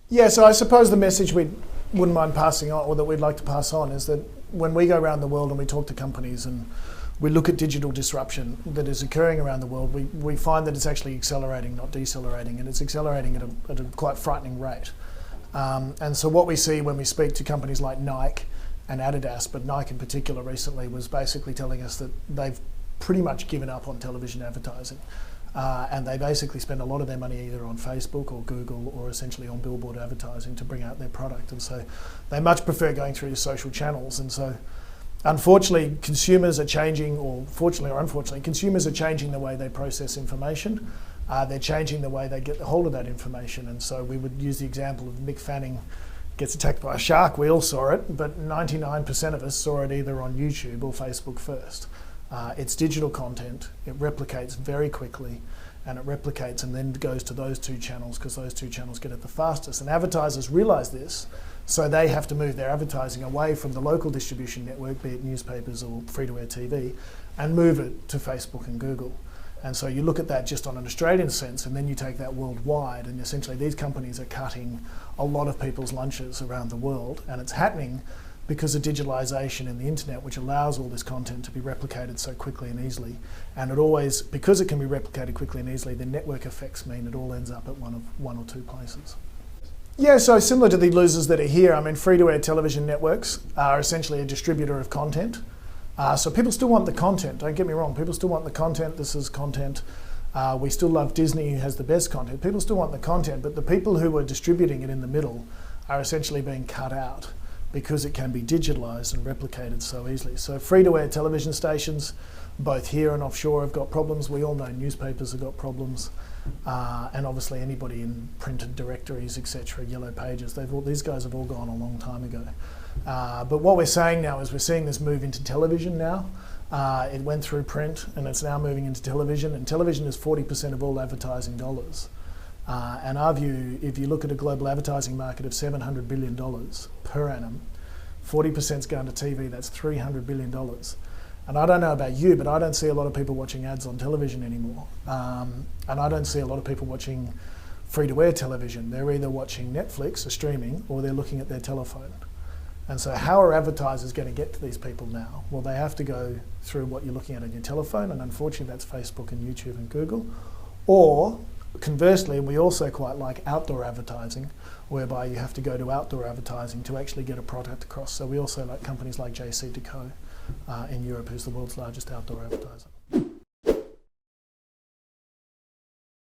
Yeah, so I suppose the message we wouldn't mind passing on, or that we'd like to pass on, is that when we go around the world and we talk to companies and we look at digital disruption that is occurring around the world, we find that it's actually accelerating, not decelerating, and it's accelerating at a quite frightening rate. And so what we see when we speak to companies like Nike and Adidas, but Nike in particular recently, was basically telling us that they've pretty much given up on television advertising. And they basically spend a lot of their money either on Facebook or Google or essentially on billboard advertising to bring out their product. And so they much prefer going through the social channels. And so unfortunately, consumers are changing, or fortunately or unfortunately, consumers are changing the way they process information. They're changing the way they get the hold of that information. And so we would use the example of Mick Fanning gets attacked by a shark. We all saw it, but 99% of us saw it either on YouTube or Facebook first. It's digital content, it replicates very quickly, and it replicates and then goes to those two channels because those two channels get it the fastest. And advertisers realise this, so they have to move their advertising away from the local distribution network, be it newspapers or free-to-air TV, and move it to Facebook and Google. And so you look at that just on an Australian sense, and then you take that worldwide, and essentially these companies are cutting a lot of people's lunches around the world, and it's happening because of digitalisation and the internet, which allows all this content to be replicated so quickly and easily. And it always, because it can be replicated quickly and easily, the network effects mean it all ends up at one or two places. Yeah, so similar to the losers that are here, I mean, free-to-air television networks are essentially a distributor of content. So people still want the content, don't get me wrong, people still want the content, this is content. We still love Disney, who has the best content. People still want the content, but the people who are distributing it in the middle are essentially being cut out, because it can be digitalised and replicated so easily. So free-to-air television stations, both here and offshore, have got problems. We all know newspapers have got problems. And obviously anybody in printed directories, etc., yellow pages, these guys have all gone a long time ago. But what we're saying now is we're seeing this move into television now. It went through print and it's now moving into television, and television is 40% of all advertising dollars. And our view, if you look at a global advertising market of $700 billion per annum, 40% is going to TV, that's $300 billion. And I don't know about you, but I don't see a lot of people watching ads on television anymore. And I don't see a lot of people watching free-to-air television. They're either watching Netflix or streaming, or they're looking at their telephone. And so how are advertisers going to get to these people now? Well, they have to go through what you're looking at on your telephone, and unfortunately that's Facebook and YouTube and Google. Or conversely, we also quite like outdoor advertising, whereby you have to go to outdoor advertising to actually get a product across. So we also like companies like JC Decaux in Europe, who's the world's largest outdoor advertiser.